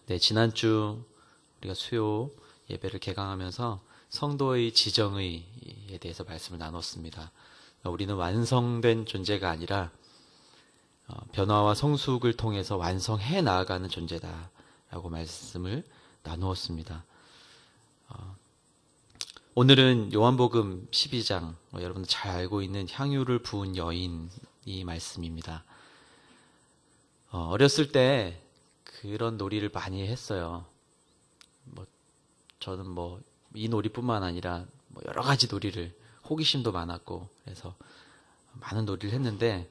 네, 지난주 우리가 수요 예배를 개강하면서 성도의 지정의에 대해서 말씀을 나눴습니다. 우리는 완성된 존재가 아니라 변화와 성숙을 통해서 완성해 나아가는 존재다라고 말씀을 나누었습니다. 오늘은 요한복음 12장, 여러분들 잘 알고 있는 향유를 부은 여인이 말씀입니다. 어렸을 때 그런 놀이를 많이 했어요. 저는 이 놀이뿐만 아니라 여러 가지 놀이를, 호기심도 많았고 그래서 많은 놀이를 했는데,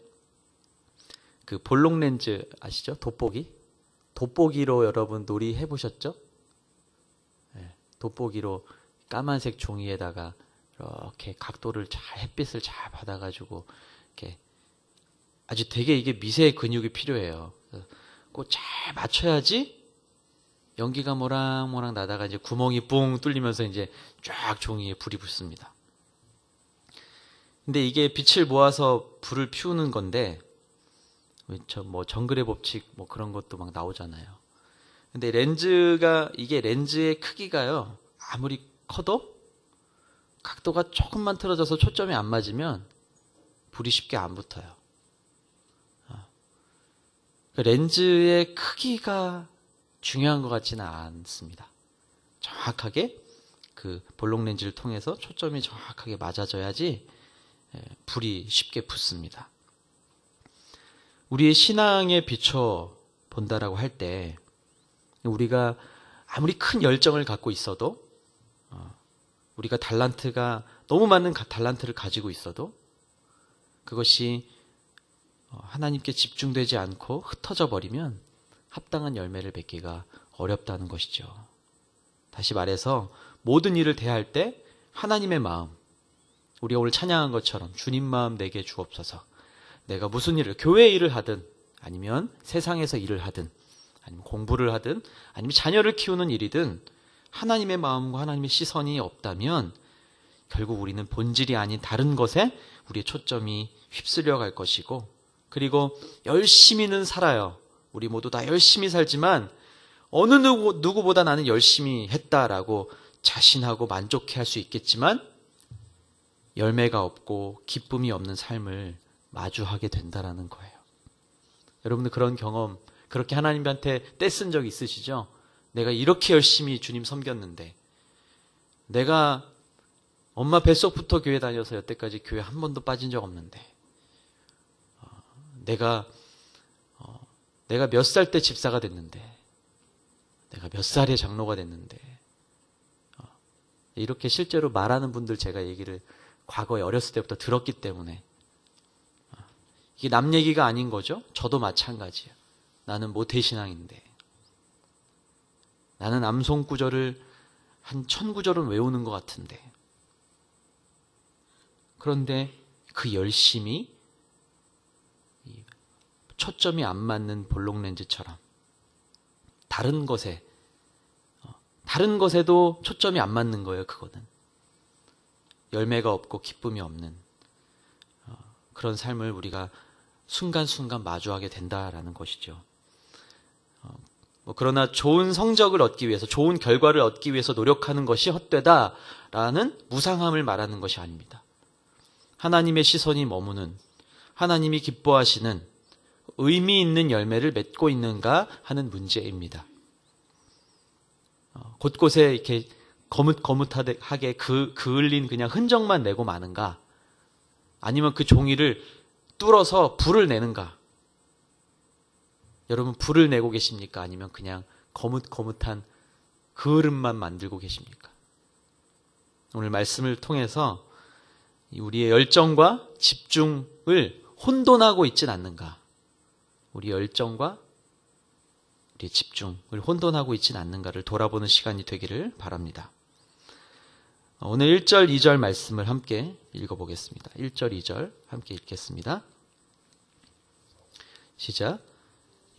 그 볼록렌즈 아시죠? 돋보기? 돋보기로 여러분 놀이 해보셨죠? 네, 돋보기로 까만색 종이에다가 이렇게 각도를 잘, 햇빛을 잘 받아가지고 이렇게 아주 되게 이게 미세의 근육이 필요해요. 꼭 잘 맞춰야지 연기가 모락모락 나다가 이제 구멍이 뿡 뚫리면서 이제 쫙 종이에 불이 붙습니다. 근데 이게 빛을 모아서 불을 피우는 건데, 정글의 법칙 그런 것도 막 나오잖아요. 근데 이게 렌즈의 크기가요, 아무리 커도 각도가 조금만 틀어져서 초점이 안 맞으면 불이 쉽게 안 붙어요. 렌즈의 크기가 중요한 것 같지는 않습니다. 정확하게 그 볼록 렌즈를 통해서 초점이 정확하게 맞아져야지 불이 쉽게 붙습니다. 우리의 신앙에 비춰 본다라고 할 때, 우리가 아무리 큰 열정을 갖고 있어도, 우리가 너무 많은 달란트를 가지고 있어도 그것이 하나님께 집중되지 않고 흩어져 버리면 합당한 열매를 맺기가 어렵다는 것이죠. 다시 말해서 모든 일을 대할 때 하나님의 마음, 우리가 오늘 찬양한 것처럼 주님 마음 내게 주옵소서. 내가 무슨 일을, 교회 일을 하든 아니면 세상에서 일을 하든 아니면 공부를 하든 아니면 자녀를 키우는 일이든 하나님의 마음과 하나님의 시선이 없다면 결국 우리는 본질이 아닌 다른 것에 우리의 초점이 휩쓸려 갈 것이고, 그리고 열심히는 살아요. 우리 모두 다 열심히 살지만 어느 누구보다 나는 열심히 했다라고 자신하고 만족해 할 수 있겠지만 열매가 없고 기쁨이 없는 삶을 마주하게 된다라는 거예요. 여러분들 그런 경험, 그렇게 하나님한테 떼쓴 적 있으시죠? 내가 이렇게 열심히 주님 섬겼는데, 내가 엄마 뱃속부터 교회 다녀서 여태까지 교회 한 번도 빠진 적 없는데, 내가 몇 살 때 집사가 됐는데, 내가 몇 살에 장로가 됐는데, 이렇게 실제로 말하는 분들 제가 얘기를 과거에 어렸을 때부터 들었기 때문에 이게 남 얘기가 아닌 거죠. 저도 마찬가지예요. 나는 모태신앙인데, 나는 암송구절을 한 1000구절은 외우는 것 같은데, 그런데 그 열심이 초점이 안 맞는 볼록렌즈처럼 다른 것에도 초점이 안 맞는 거예요. 그거는 열매가 없고 기쁨이 없는 그런 삶을 우리가 순간순간 마주하게 된다라는 것이죠. 그러나 좋은 성적을 얻기 위해서, 좋은 결과를 얻기 위해서 노력하는 것이 헛되다라는 무상함을 말하는 것이 아닙니다. 하나님의 시선이 머무는, 하나님이 기뻐하시는 의미 있는 열매를 맺고 있는가 하는 문제입니다. 곳곳에 이렇게 거뭇거뭇하게 그을린 그냥 흔적만 내고 마는가, 아니면 그 종이를 뚫어서 불을 내는가. 여러분, 불을 내고 계십니까? 아니면 그냥 거뭇거뭇한 그을음만 만들고 계십니까? 오늘 말씀을 통해서 우리의 열정과 집중을 혼돈하고 있진 않는가, 우리 열정과 우리의 집중을 혼돈하고 있진 않는가를 돌아보는 시간이 되기를 바랍니다. 오늘 1절, 2절 말씀을 함께 읽어보겠습니다. 1절, 2절 함께 읽겠습니다. 시작.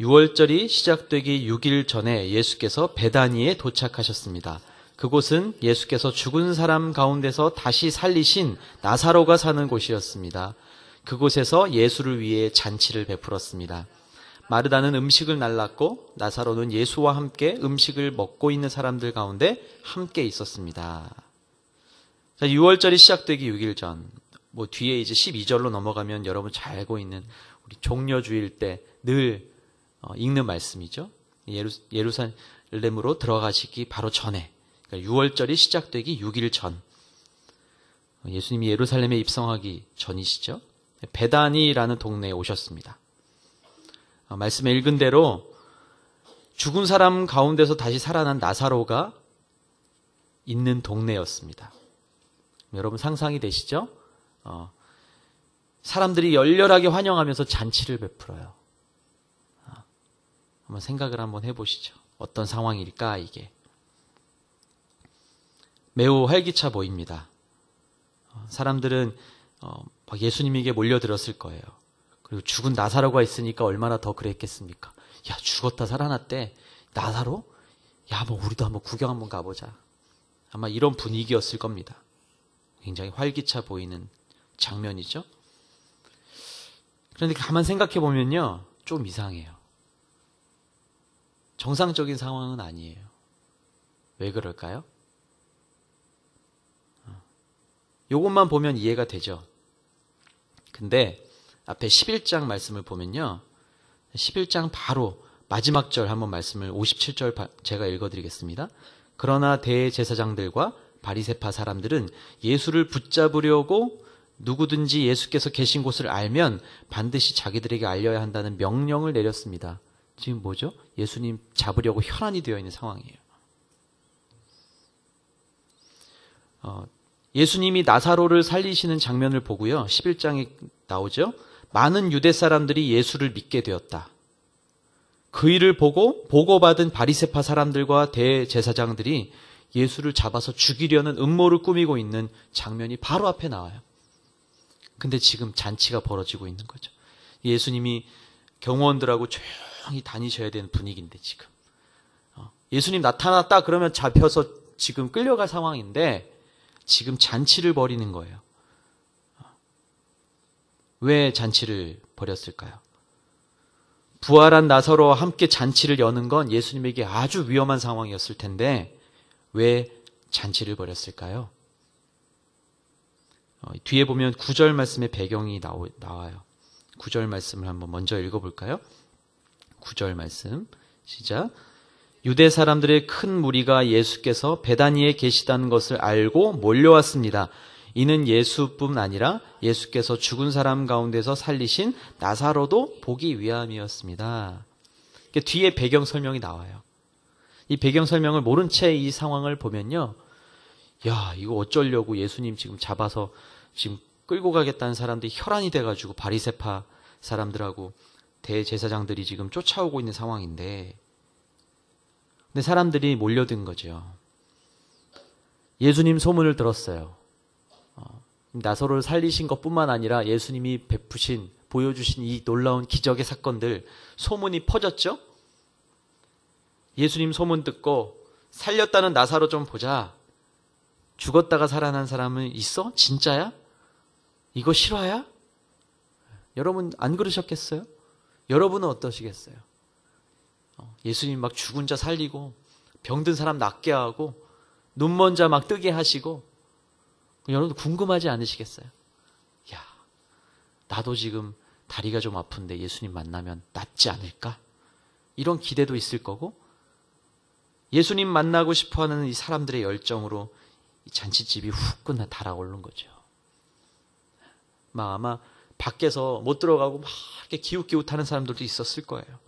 6월절이 시작되기 6일 전에 예수께서 베다니에 도착하셨습니다. 그곳은 예수께서 죽은 사람 가운데서 다시 살리신 나사로가 사는 곳이었습니다. 그곳에서 예수를 위해 잔치를 베풀었습니다. 마르다는 음식을 날랐고 나사로는 예수와 함께 음식을 먹고 있는 사람들 가운데 함께 있었습니다. 자, 유월절이 시작되기 6일 전, 뒤에 이제 12절로 넘어가면 여러분 잘 알고 있는 우리 종려주일 때 늘 읽는 말씀이죠. 예루살렘으로 들어가시기 바로 전에, 그러니까 유월절이 시작되기 6일 전, 예수님이 예루살렘에 입성하기 전이시죠. 베다니라는 동네에 오셨습니다. 말씀에 읽은 대로 죽은 사람 가운데서 다시 살아난 나사로가 있는 동네였습니다. 여러분 상상이 되시죠? 사람들이 열렬하게 환영하면서 잔치를 베풀어요. 한번 생각을 한번 해보시죠. 어떤 상황일까 이게. 매우 활기차 보입니다. 사람들은 막 예수님에게 몰려들었을 거예요. 그리고 죽은 나사로가 있으니까 얼마나 더 그랬겠습니까? 야, 죽었다 살아났대. 나사로? 야, 우리도 한번 구경 한번 가보자. 아마 이런 분위기였을 겁니다. 굉장히 활기차 보이는 장면이죠. 그런데 가만 생각해 보면요, 좀 이상해요. 정상적인 상황은 아니에요. 왜 그럴까요? 요것만 보면 이해가 되죠. 근데 앞에 11장 말씀을 보면요, 11장 바로 마지막 절 한번 말씀을 57절 제가 읽어드리겠습니다. 그러나 대제사장들과 바리새파 사람들은 예수를 붙잡으려고 누구든지 예수께서 계신 곳을 알면 반드시 자기들에게 알려야 한다는 명령을 내렸습니다. 지금 뭐죠? 예수님 잡으려고 혈안이 되어 있는 상황이에요. 예수님이 나사로를 살리시는 장면을 보고요, 11장에 나오죠. 많은 유대 사람들이 예수를 믿게 되었다. 그 일을 보고 보고받은 바리새파 사람들과 대제사장들이 예수를 잡아서 죽이려는 음모를 꾸미고 있는 장면이 바로 앞에 나와요. 근데 지금 잔치가 벌어지고 있는 거죠. 예수님이 경호원들하고 조용히 다니셔야 되는 분위기인데 지금 예수님 나타났다 그러면 잡혀서 지금 끌려갈 상황인데 지금 잔치를 벌이는 거예요. 왜 잔치를 벌였을까요? 부활한 나사로와 함께 잔치를 여는 건 예수님에게 아주 위험한 상황이었을 텐데 왜 잔치를 벌였을까요? 뒤에 보면 9절 말씀의 배경이 나와요. 9절 말씀을 한번 먼저 읽어볼까요? 9절 말씀 시작. 유대 사람들의 큰 무리가 예수께서 베다니에 계시다는 것을 알고 몰려왔습니다. 이는 예수뿐 아니라 예수께서 죽은 사람 가운데서 살리신 나사로도 보기 위함이었습니다. 뒤에 배경 설명이 나와요. 이 배경 설명을 모른 채 이 상황을 보면요, 야, 이거 어쩌려고 예수님 지금 잡아서 지금 끌고 가겠다는 사람들이 혈안이 돼가지고 바리새파 사람들하고 대제사장들이 지금 쫓아오고 있는 상황인데, 근데 사람들이 몰려든 거죠. 예수님 소문을 들었어요. 나사로를 살리신 것뿐만 아니라 예수님이 보여주신 이 놀라운 기적의 사건들 소문이 퍼졌죠. 예수님 소문 듣고 살렸다는 나사로 좀 보자. 죽었다가 살아난 사람은 있어? 진짜야? 이거 실화야? 여러분 안 그러셨겠어요? 여러분은 어떠시겠어요? 예수님 막 죽은 자 살리고 병든 사람 낫게 하고 눈먼 자 막 뜨게 하시고, 여러분 궁금하지 않으시겠어요? 야, 나도 지금 다리가 좀 아픈데 예수님 만나면 낫지 않을까? 이런 기대도 있을 거고, 예수님 만나고 싶어하는 이 사람들의 열정으로 이 잔치집이 훅 달아오르는 거죠. 아마 밖에서 못 들어가고 막 이렇게 기웃기웃하는 사람들도 있었을 거예요.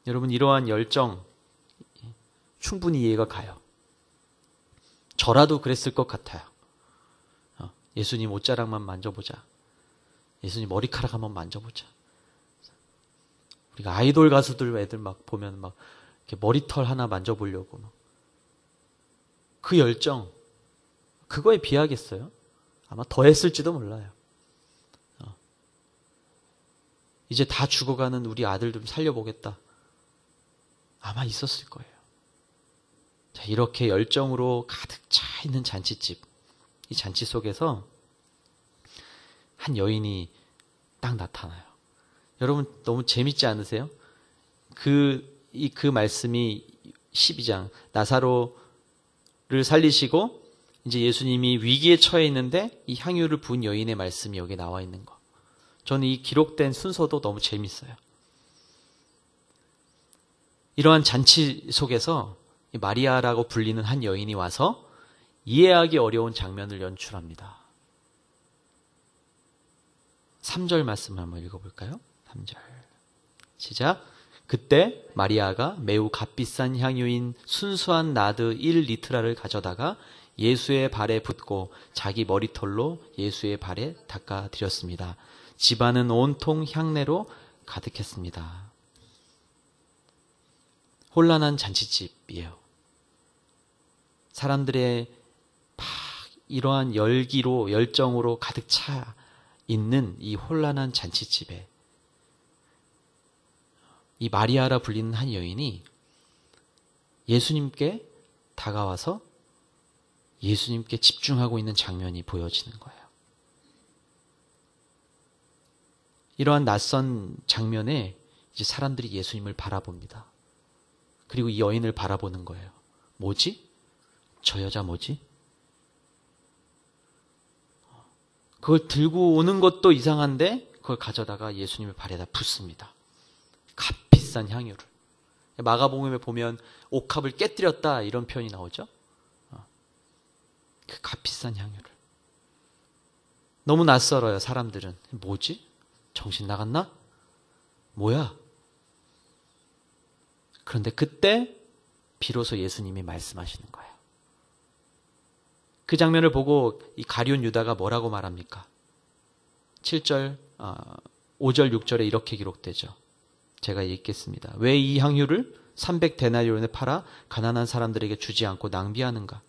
여러분 이러한 열정 충분히 이해가 가요. 저라도 그랬을 것 같아요. 예수님 옷자락만 만져보자. 예수님 머리카락 한번 만져보자. 우리가 아이돌 가수들 애들 막 보면 막 이렇게 머리털 하나 만져보려고 그 열정, 그거에 비하겠어요? 아마 더 했을지도 몰라요. 이제 다 죽어가는 우리 아들 좀 살려보겠다. 아마 있었을 거예요. 자, 이렇게 열정으로 가득 차 있는 잔치집, 이 잔치 속에서 한 여인이 딱 나타나요. 여러분 너무 재밌지 않으세요? 그 말씀이 12장 나사로를 살리시고 이제 예수님이 위기에 처해 있는데 이 향유를 부은 여인의 말씀이 여기 나와 있는 거. 저는 이 기록된 순서도 너무 재밌어요. 이러한 잔치 속에서 마리아라고 불리는 한 여인이 와서 이해하기 어려운 장면을 연출합니다. 3절 말씀 한번 읽어볼까요? 3절 시작. 그때 마리아가 매우 값비싼 향유인 순수한 나드 1리트라를 가져다가 예수의 발에 붓고 자기 머리털로 예수의 발에 닦아드렸습니다. 집안은 온통 향내로 가득했습니다. 혼란한 잔치집이에요. 사람들의 막 이러한 열정으로 가득 차 있는 이 혼란한 잔치집에 이 마리아라 불리는 한 여인이 예수님께 다가와서 예수님께 집중하고 있는 장면이 보여지는 거예요. 이러한 낯선 장면에 이제 사람들이 예수님을 바라봅니다. 그리고 이 여인을 바라보는 거예요. 뭐지? 저 여자 뭐지? 그걸 들고 오는 것도 이상한데 그걸 가져다가 예수님의 발에다 붓습니다. 값비싼 향유를. 마가복음에 보면 옥합을 깨뜨렸다 이런 표현이 나오죠. 그 값비싼 향유를. 너무 낯설어요. 사람들은. 뭐지? 정신 나갔나? 뭐야? 그런데 그때 비로소 예수님이 말씀하시는 거예요. 그 장면을 보고 이 가룟 유다가 뭐라고 말합니까? 7절, 5절, 6절에 이렇게 기록되죠. 제가 읽겠습니다. 왜 이 향유를 300데나리온에 팔아 가난한 사람들에게 주지 않고 낭비하는가?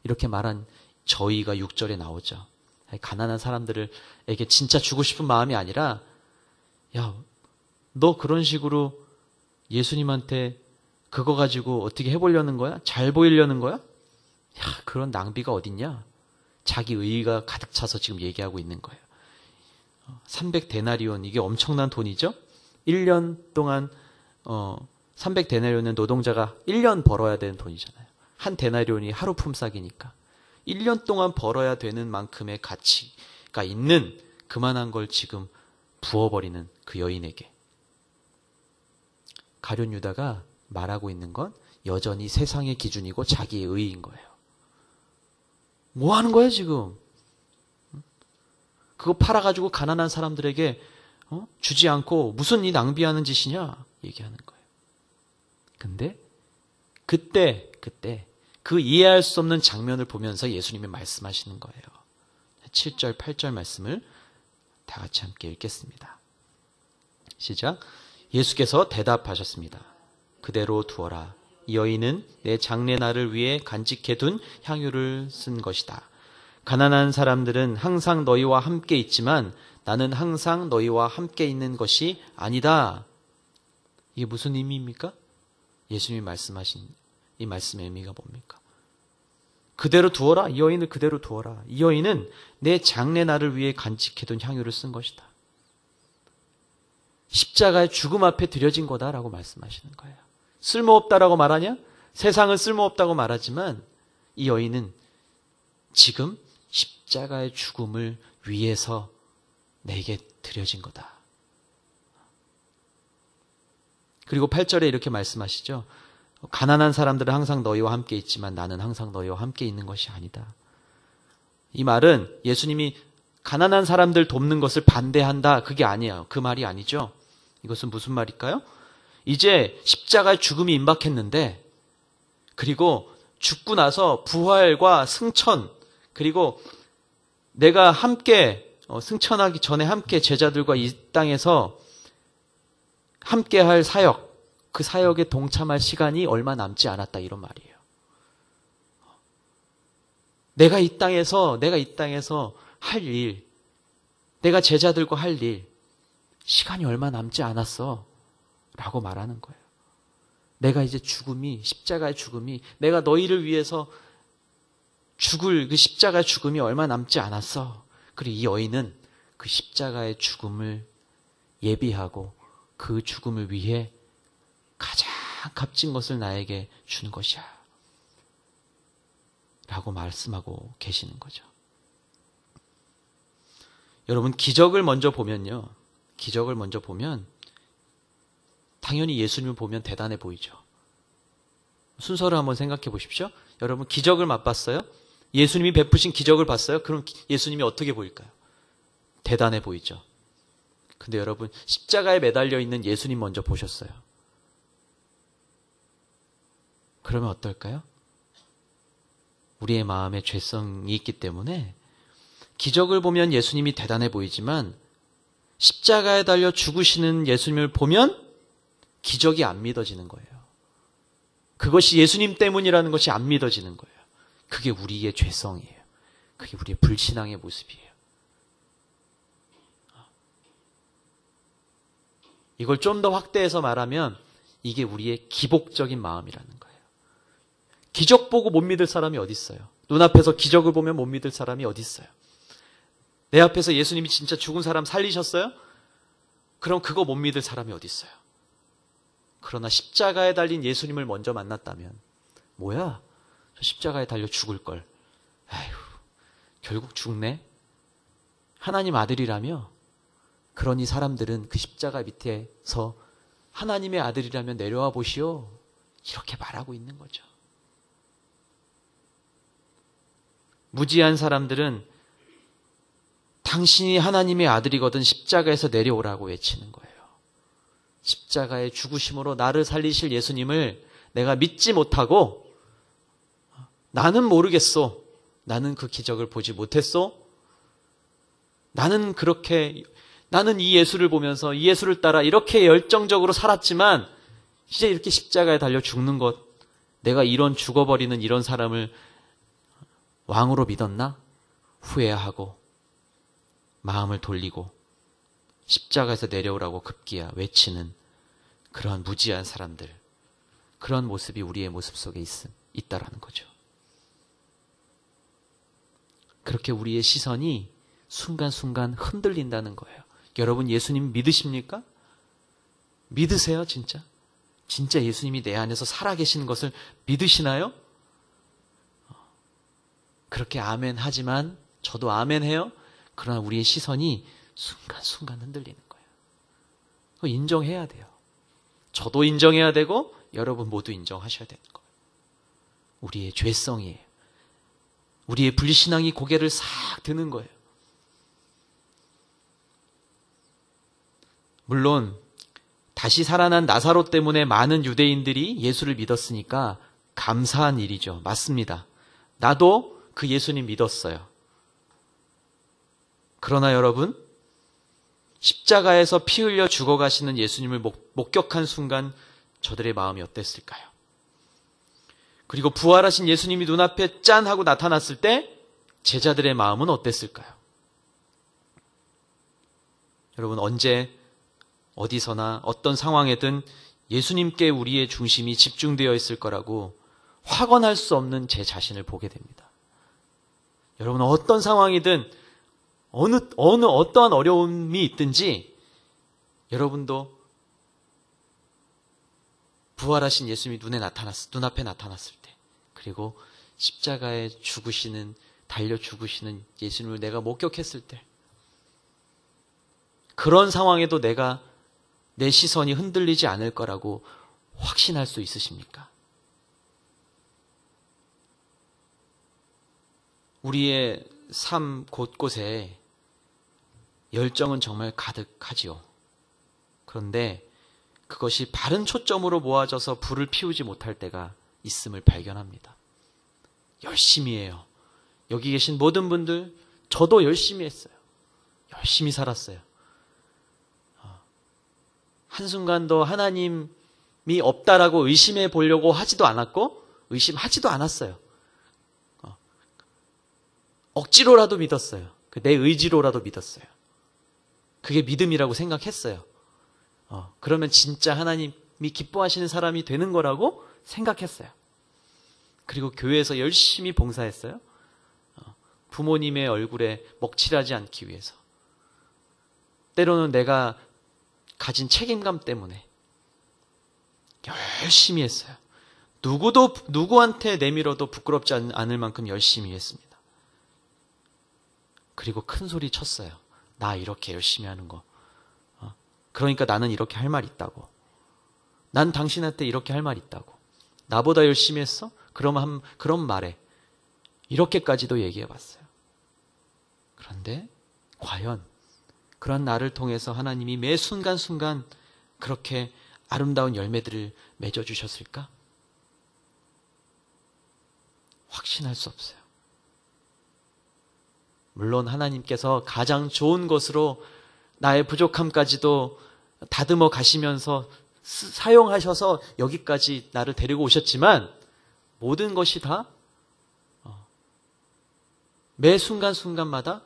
이렇게 말한 저희가 6절에 나오죠. 가난한 사람들에게 진짜 주고 싶은 마음이 아니라 야, 너 그런 식으로 예수님한테 그거 가지고 어떻게 해보려는 거야? 잘 보이려는 거야? 야, 그런 낭비가 어딨냐? 자기 의의가 가득 차서 지금 얘기하고 있는 거예요. 300데나리온, 이게 엄청난 돈이죠? 1년 동안 300데나리온은 노동자가 1년 벌어야 되는 돈이잖아요. 한 데나리온이 하루 품삯이니까 1년 동안 벌어야 되는 만큼의 가치가 있는 그만한 걸 지금 부어버리는 그 여인에게 가룟 유다가 말하고 있는 건 여전히 세상의 기준이고 자기의 의의인 거예요. 뭐 하는 거야 지금? 그거 팔아가지고 가난한 사람들에게 주지 않고 무슨 이 낭비하는 짓이냐 얘기하는 거예요. 근데 그때 그 이해할 수 없는 장면을 보면서 예수님이 말씀하시는 거예요. 7절, 8절 말씀을 다 같이 함께 읽겠습니다. 시작. 예수께서 대답하셨습니다. 그대로 두어라. 이 여인은 내 장례날을 위해 간직해둔 향유를 쓴 것이다. 가난한 사람들은 항상 너희와 함께 있지만 나는 항상 너희와 함께 있는 것이 아니다. 이게 무슨 의미입니까? 예수님이 말씀하신 이 말씀의 의미가 뭡니까? 그대로 두어라. 이 여인을 그대로 두어라. 이 여인은 내 장례날을 위해 간직해둔 향유를 쓴 것이다. 십자가의 죽음 앞에 드려진 거다라고 말씀하시는 거예요. 쓸모없다라고 말하냐? 세상은 쓸모없다고 말하지만 이 여인은 지금 십자가의 죽음을 위해서 내게 드려진 거다. 그리고 8절에 이렇게 말씀하시죠. 가난한 사람들은 항상 너희와 함께 있지만 나는 항상 너희와 함께 있는 것이 아니다. 이 말은 예수님이 가난한 사람들 돕는 것을 반대한다. 그게 아니에요. 그 말이 아니죠. 이것은 무슨 말일까요? 이제 십자가의 죽음이 임박했는데 그리고 죽고 나서 부활과 승천 그리고 내가 함께 승천하기 전에 함께 제자들과 이 땅에서 함께 할 사역 그 사역에 동참할 시간이 얼마 남지 않았다 이런 말이에요. 내가 이 땅에서 할 일 내가 제자들과 할 일 시간이 얼마 남지 않았어 라고 말하는 거예요. 내가 이제 십자가의 죽음이 내가 너희를 위해서 죽을 그 십자가의 죽음이 얼마 남지 않았어. 그리고 이 여인은 그 십자가의 죽음을 예비하고 그 죽음을 위해 가장 값진 것을 나에게 준 것이야 라고 말씀하고 계시는 거죠. 여러분, 기적을 먼저 보면요, 기적을 먼저 보면 당연히 예수님을 보면 대단해 보이죠. 순서를 한번 생각해 보십시오. 여러분, 기적을 맛봤어요? 예수님이 베푸신 기적을 봤어요? 그럼 예수님이 어떻게 보일까요? 대단해 보이죠. 근데 여러분, 십자가에 매달려 있는 예수님 먼저 보셨어요. 그러면 어떨까요? 우리의 마음에 죄성이 있기 때문에 기적을 보면 예수님이 대단해 보이지만 십자가에 달려 죽으시는 예수님을 보면 기적이 안 믿어지는 거예요. 그것이 예수님 때문이라는 것이 안 믿어지는 거예요. 그게 우리의 죄성이에요. 그게 우리의 불신앙의 모습이에요. 이걸 좀 더 확대해서 말하면 이게 우리의 기복적인 마음이라는 거예요. 기적 보고 못 믿을 사람이 어디 있어요? 눈앞에서 기적을 보면 못 믿을 사람이 어디 있어요? 내 앞에서 예수님이 진짜 죽은 사람 살리셨어요? 그럼 그거 못 믿을 사람이 어디 있어요? 그러나 십자가에 달린 예수님을 먼저 만났다면, 뭐야? 저 십자가에 달려 죽을 걸. 아휴, 결국 죽네? 하나님 아들이라며? 그러니 사람들은 그 십자가 밑에서 하나님의 아들이라면 내려와 보시오. 이렇게 말하고 있는 거죠. 무지한 사람들은 당신이 하나님의 아들이거든 십자가에서 내려오라고 외치는 거예요. 십자가의 죽으심으로 나를 살리실 예수님을 내가 믿지 못하고 나는 모르겠소. 나는 그 기적을 보지 못했소. 나는 이 예수를 보면서 이 예수를 따라 이렇게 열정적으로 살았지만 이제 이렇게 십자가에 달려 죽는 것, 내가 이런 죽어버리는 이런 사람을 왕으로 믿었나? 후회하고 마음을 돌리고 십자가에서 내려오라고 급기야 외치는 그런 무지한 사람들, 그런 모습이 우리의 모습 속에 있다라는 거죠. 그렇게 우리의 시선이 순간순간 흔들린다는 거예요. 여러분, 예수님 믿으십니까? 믿으세요, 진짜? 진짜 예수님이 내 안에서 살아계시는 것을 믿으시나요? 그렇게 아멘 하지만, 저도 아멘 해요. 그러나 우리의 시선이 순간순간 흔들리는 거예요. 그거 인정해야 돼요. 저도 인정해야 되고 여러분 모두 인정하셔야 되는 거예요. 우리의 죄성이에요. 우리의 불신앙이 고개를 싹 드는 거예요. 물론 다시 살아난 나사로 때문에 많은 유대인들이 예수를 믿었으니까 감사한 일이죠. 맞습니다. 나도 그 예수님 믿었어요. 그러나 여러분, 십자가에서 피 흘려 죽어가시는 예수님을 목격한 순간 저들의 마음이 어땠을까요? 그리고 부활하신 예수님이 눈앞에 짠 하고 나타났을 때 제자들의 마음은 어땠을까요? 여러분, 언제 어디서나 어떤 상황에든 예수님께 우리의 중심이 집중되어 있을 거라고 확언할 수 없는 제 자신을 보게 됩니다. 여러분, 어떤 상황이든 어떠한 어려움이 있든지 여러분도 부활하신 예수님이 눈앞에 나타났을 때, 그리고 십자가에 달려 죽으시는 예수님을 내가 목격했을 때, 그런 상황에도 내 시선이 흔들리지 않을 거라고 확신할 수 있으십니까? 우리의 삶 곳곳에 열정은 정말 가득하지요. 그런데 그것이 바른 초점으로 모아져서 불을 피우지 못할 때가 있음을 발견합니다. 열심히 해요. 여기 계신 모든 분들, 저도 열심히 했어요. 열심히 살았어요. 한순간도 하나님이 없다라고 의심해 보려고 하지도 않았고 의심하지도 않았어요. 억지로라도 믿었어요. 내 의지로라도 믿었어요. 그게 믿음이라고 생각했어요. 그러면 진짜 하나님이 기뻐하시는 사람이 되는 거라고 생각했어요. 그리고 교회에서 열심히 봉사했어요. 부모님의 얼굴에 먹칠하지 않기 위해서. 때로는 내가 가진 책임감 때문에 열심히 했어요. 누구한테 내밀어도 부끄럽지 않을 만큼 열심히 했습니다. 그리고 큰 소리 쳤어요. 나 이렇게 열심히 하는 거. 그러니까 나는 이렇게 할 말 있다고. 난 당신한테 이렇게 할 말 있다고. 나보다 열심히 했어? 그럼 그런 말해. 이렇게까지도 얘기해 봤어요. 그런데 과연 그런 나를 통해서 하나님이 매 순간순간 그렇게 아름다운 열매들을 맺어주셨을까? 확신할 수 없어요. 물론 하나님께서 가장 좋은 것으로 나의 부족함까지도 다듬어 가시면서 사용하셔서 여기까지 나를 데리고 오셨지만 모든 것이 다 매 순간순간마다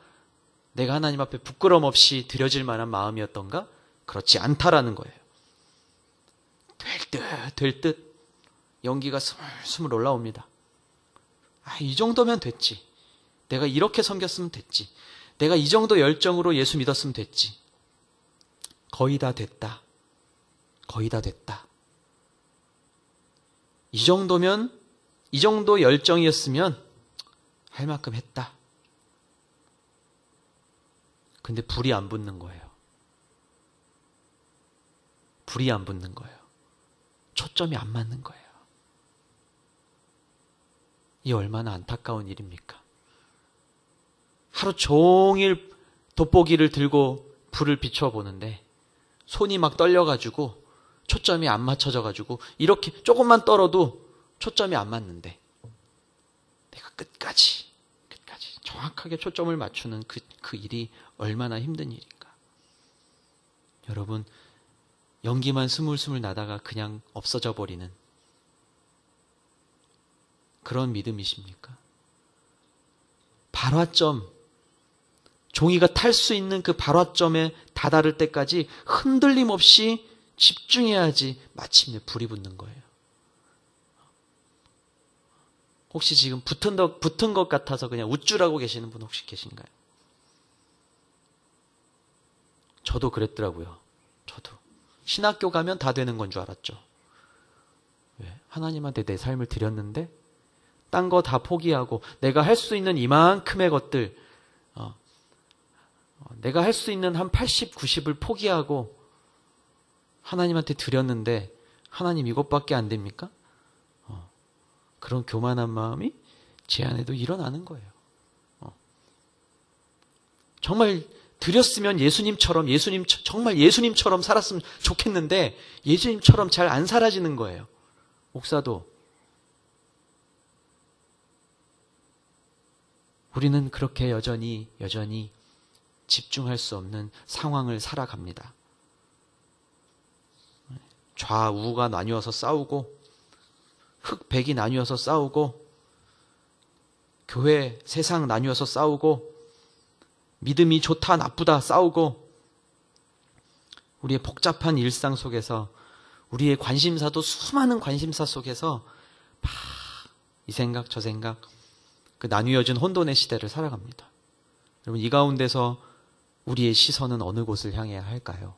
내가 하나님 앞에 부끄럼 없이 드려질 만한 마음이었던가? 그렇지 않다라는 거예요. 될 듯 연기가 스물스물 올라옵니다. 이 정도면 됐지. 내가 이렇게 섬겼으면 됐지. 내가 이 정도 열정으로 예수 믿었으면 됐지. 거의 다 됐다. 거의 다 됐다. 이 정도 열정이었으면 할 만큼 했다. 근데 불이 안 붙는 거예요. 불이 안 붙는 거예요. 초점이 안 맞는 거예요. 이 얼마나 안타까운 일입니까? 하루 종일 돋보기를 들고 불을 비춰보는데 손이 막 떨려가지고 초점이 안 맞춰져가지고 이렇게 조금만 떨어도 초점이 안 맞는데 내가 끝까지 정확하게 초점을 맞추는 그 일이 얼마나 힘든 일인가. 여러분, 연기만 스물스물 나다가 그냥 없어져 버리는 그런 믿음이십니까? 발화점, 종이가 탈 수 있는 그 발화점에 다다를 때까지 흔들림 없이 집중해야지 마침내 불이 붙는 거예요. 혹시 지금 붙은 것 같아서 그냥 우쭐하고 계시는 분 혹시 계신가요? 저도 그랬더라고요. 저도. 신학교 가면 다 되는 건 줄 알았죠. 왜? 하나님한테 내 삶을 드렸는데 딴 거 다 포기하고 내가 할 수 있는 이만큼의 것들 내가 할 수 있는 한 80, 90을 포기하고 하나님한테 드렸는데 하나님 이것밖에 안 됩니까? 그런 교만한 마음이 제 안에도 일어나는 거예요. 정말 드렸으면 정말 예수님처럼 살았으면 좋겠는데 예수님처럼 잘 안 사라지는 거예요. 목사도. 우리는 그렇게 여전히 집중할 수 없는 상황을 살아갑니다. 좌우가 나뉘어서 싸우고 흑백이 나뉘어서 싸우고 교회 세상 나뉘어서 싸우고 믿음이 좋다 나쁘다 싸우고 우리의 복잡한 일상 속에서 우리의 관심사도 수많은 관심사 속에서 막 이 생각 저 생각 그 나뉘어진 혼돈의 시대를 살아갑니다. 여러분, 이 가운데서 우리의 시선은 어느 곳을 향해야 할까요?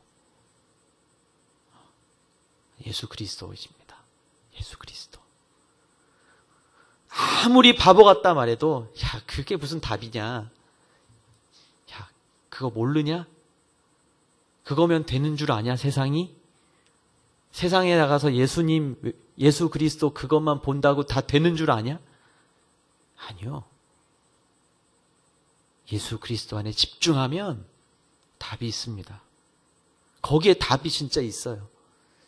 예수 그리스도이십니다. 예수 그리스도. 아무리 바보 같다 말해도 그게 무슨 답이냐? 그거 모르냐? 그거면 되는 줄 아냐, 세상이? 세상에 나가서 예수 그리스도 그것만 본다고 다 되는 줄 아냐? 아니요. 예수 그리스도 안에 집중하면 답이 있습니다. 거기에 답이 진짜 있어요.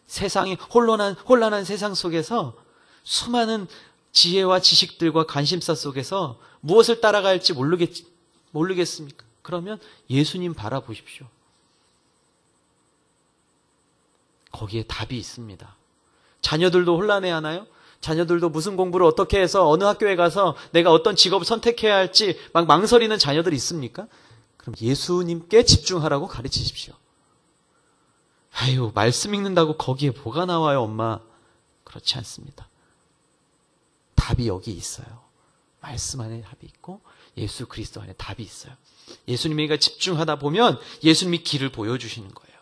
세상이 혼란한 세상 속에서 수많은 지혜와 지식들과 관심사 속에서 무엇을 따라가야 할지 모르겠습니까? 그러면 예수님 바라보십시오. 거기에 답이 있습니다. 자녀들도 혼란해하나요? 자녀들도 무슨 공부를 어떻게 해서 어느 학교에 가서 내가 어떤 직업을 선택해야 할지 막 망설이는 자녀들이 있습니까? 그럼 예수님께 집중하라고 가르치십시오. 아유, 말씀 읽는다고 거기에 뭐가 나와요, 엄마? 그렇지 않습니다. 답이 여기 있어요. 말씀 안에 답이 있고 예수 그리스도 안에 답이 있어요. 예수님에게 집중하다 보면 예수님이 길을 보여주시는 거예요.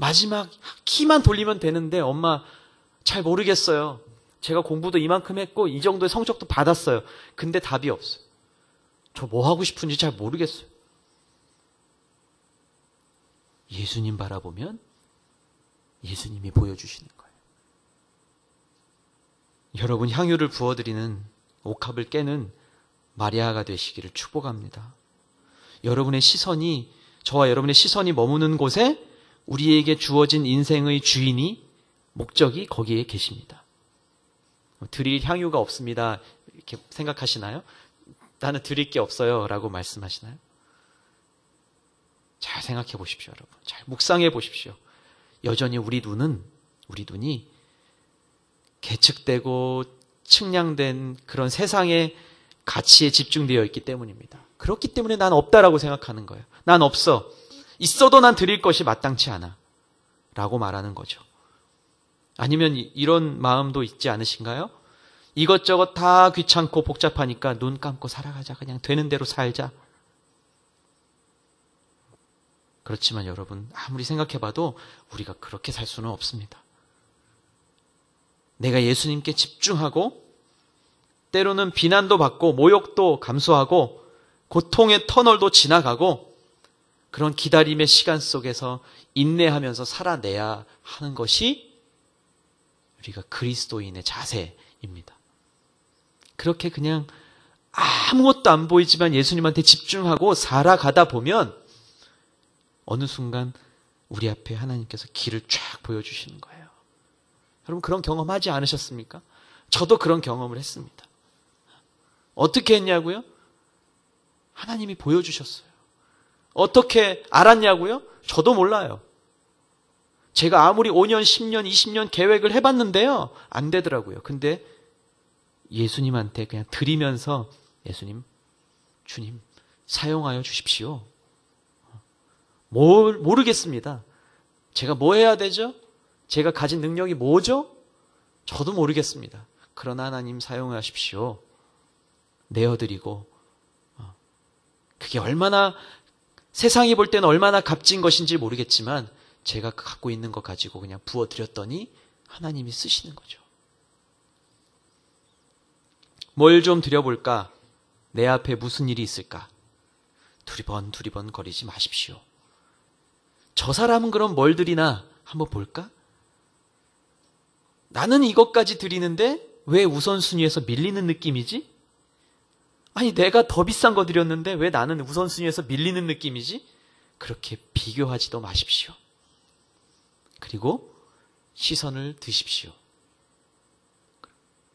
마지막 키만 돌리면 되는데 엄마 잘 모르겠어요. 제가 공부도 이만큼 했고 이 정도의 성적도 받았어요. 근데 답이 없어요. 저 뭐 하고 싶은지 잘 모르겠어요. 예수님 바라보면 예수님이 보여주시는 거예요. 여러분, 향유를 부어드리는 옥합을 깨는 마리아가 되시기를 축복합니다. 여러분의 시선이, 저와 여러분의 시선이 머무는 곳에 우리에게 주어진 인생의 주인이, 목적이 거기에 계십니다. 드릴 향유가 없습니다 이렇게 생각하시나요? 나는 드릴 게 없어요 라고 말씀하시나요? 잘 생각해 보십시오, 여러분. 잘 묵상해 보십시오. 여전히 우리 눈이 계측되고 측량된 그런 세상의 가치에 집중되어 있기 때문입니다. 그렇기 때문에 난 없다라고 생각하는 거예요. 난 없어. 있어도 난 드릴 것이 마땅치 않아. 라고 말하는 거죠. 아니면 이런 마음도 있지 않으신가요? 이것저것 다 귀찮고 복잡하니까 눈 감고 살아가자. 그냥 되는 대로 살자. 그렇지만 여러분, 아무리 생각해봐도 우리가 그렇게 살 수는 없습니다. 내가 예수님께 집중하고 때로는 비난도 받고 모욕도 감수하고 고통의 터널도 지나가고 그런 기다림의 시간 속에서 인내하면서 살아내야 하는 것이 우리가 그리스도인의 자세입니다. 그렇게 그냥 아무것도 안 보이지만 예수님한테 집중하고 살아가다 보면 어느 순간 우리 앞에 하나님께서 길을 쫙 보여주시는 거예요. 여러분, 그런 경험하지 않으셨습니까? 저도 그런 경험을 했습니다. 어떻게 했냐고요? 하나님이 보여주셨어요. 어떻게 알았냐고요? 저도 몰라요. 제가 아무리 5년, 10년, 20년 계획을 해봤는데요. 안 되더라고요. 근데 예수님한테 그냥 드리면서 예수님, 주님, 사용하여 주십시오. 모르겠습니다. 제가 뭐 해야 되죠? 제가 가진 능력이 뭐죠? 저도 모르겠습니다. 그러나 하나님 사용하십시오. 내어드리고 그게 얼마나 세상이 볼 때는 얼마나 값진 것인지 모르겠지만 제가 갖고 있는 것 가지고 그냥 부어드렸더니 하나님이 쓰시는 거죠. 뭘 좀 드려볼까? 내 앞에 무슨 일이 있을까? 두리번 거리지 마십시오. 저 사람은 그럼 뭘 드리나 한번 볼까? 나는 이것까지 드리는데 왜 우선순위에서 밀리는 느낌이지? 아니, 내가 더 비싼 거 드렸는데 왜 나는 우선순위에서 밀리는 느낌이지? 그렇게 비교하지도 마십시오. 그리고 시선을 드십시오.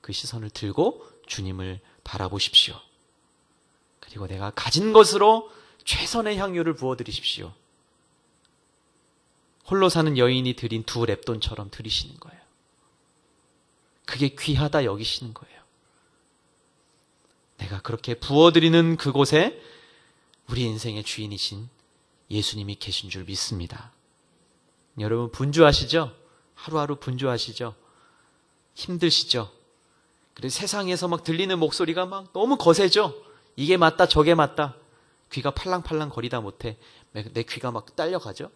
그 시선을 들고 주님을 바라보십시오. 그리고 내가 가진 것으로 최선의 향유를 부어드리십시오. 홀로 사는 여인이 드린 2렙돈처럼 드리시는 거예요. 그게 귀하다 여기시는 거예요. 내가 그렇게 부어드리는 그곳에 우리 인생의 주인이신 예수님이 계신 줄 믿습니다. 여러분, 분주하시죠? 하루하루 분주하시죠? 힘드시죠? 그리고 세상에서 막 들리는 목소리가 막 너무 거세죠? 이게 맞다 저게 맞다. 귀가 팔랑팔랑 거리다 못해 내 귀가 막 딸려가죠?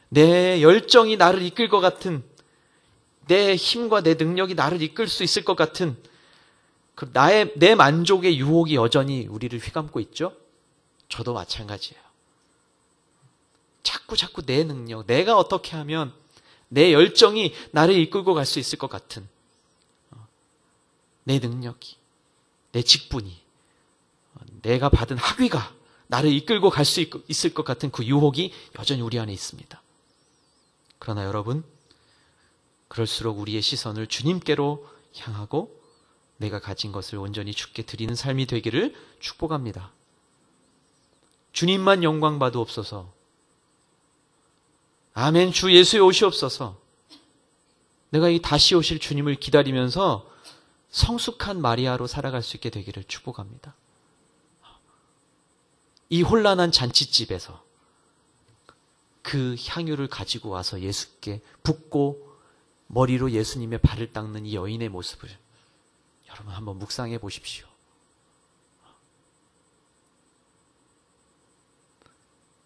내 열정이 나를 이끌 것 같은, 내 힘과 내 능력이 나를 이끌 수 있을 것 같은 내 만족의 유혹이 여전히 우리를 휘감고 있죠? 저도 마찬가지예요. 자꾸 내 능력, 내가 어떻게 하면 내 열정이 나를 이끌고 갈 수 있을 것 같은 내 능력이, 내 직분이, 내가 받은 학위가 나를 이끌고 갈 수 있을 것 같은 그 유혹이 여전히 우리 안에 있습니다. 그러나 여러분, 그럴수록 우리의 시선을 주님께로 향하고 내가 가진 것을 온전히 주께 드리는 삶이 되기를 축복합니다. 주님만 영광 받으옵소서. 아멘. 주 예수의 오시옵소서. 내가 이 다시 오실 주님을 기다리면서 성숙한 마리아로 살아갈 수 있게 되기를 축복합니다. 이 혼란한 잔치집에서 그 향유를 가지고 와서 예수께 붓고 머리로 예수님의 발을 닦는 이 여인의 모습을 여러분 한번 묵상해 보십시오.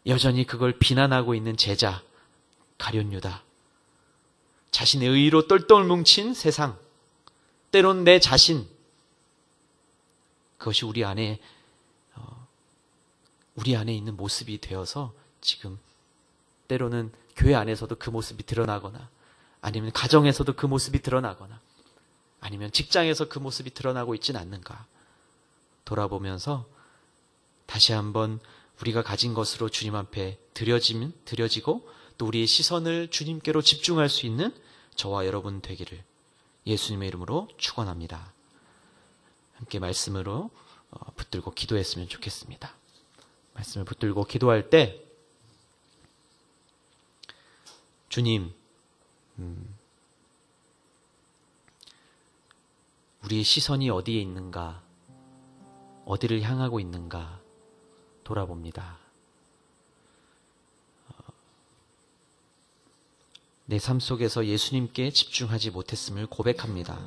여전히 그걸 비난하고 있는 제자 가룟 유다, 자신의 의로 똘똘 뭉친 세상, 때론 내 자신, 그것이 우리 안에 있는 모습이 되어서 지금 때로는 교회 안에서도 그 모습이 드러나거나, 아니면 가정에서도 그 모습이 드러나거나, 아니면 직장에서 그 모습이 드러나고 있진 않는가 돌아보면서 다시 한번 우리가 가진 것으로 주님 앞에 드려지고 또 우리의 시선을 주님께로 집중할 수 있는 저와 여러분 되기를 예수님의 이름으로 축원합니다. 함께 말씀으로 붙들고 기도했으면 좋겠습니다. 말씀을 붙들고 기도할 때 주님, 우리의 시선이 어디에 있는가, 어디를 향하고 있는가 돌아봅니다. 내 삶 속에서 예수님께 집중하지 못했음을 고백합니다.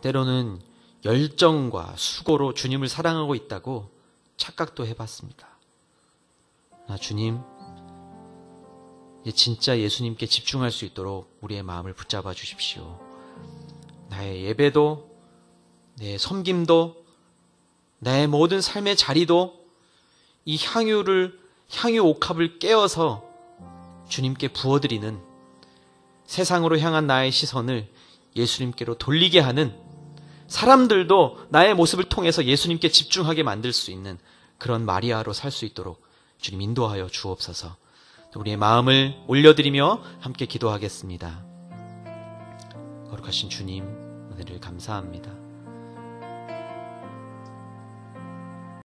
때로는 열정과 수고로 주님을 사랑하고 있다고 착각도 해봤습니다. 주님, 진짜 예수님께 집중할 수 있도록 우리의 마음을 붙잡아 주십시오. 나의 예배도, 내 섬김도, 나의 모든 삶의 자리도 이 향유 옥합을 깨어서 주님께 부어드리는, 세상으로 향한 나의 시선을 예수님께로 돌리게 하는, 사람들도 나의 모습을 통해서 예수님께 집중하게 만들 수 있는 그런 마리아로 살 수 있도록 주님 인도하여 주옵소서. 우리의 마음을 올려드리며 함께 기도하겠습니다. 거룩하신 주님, 은혜를 감사합니다.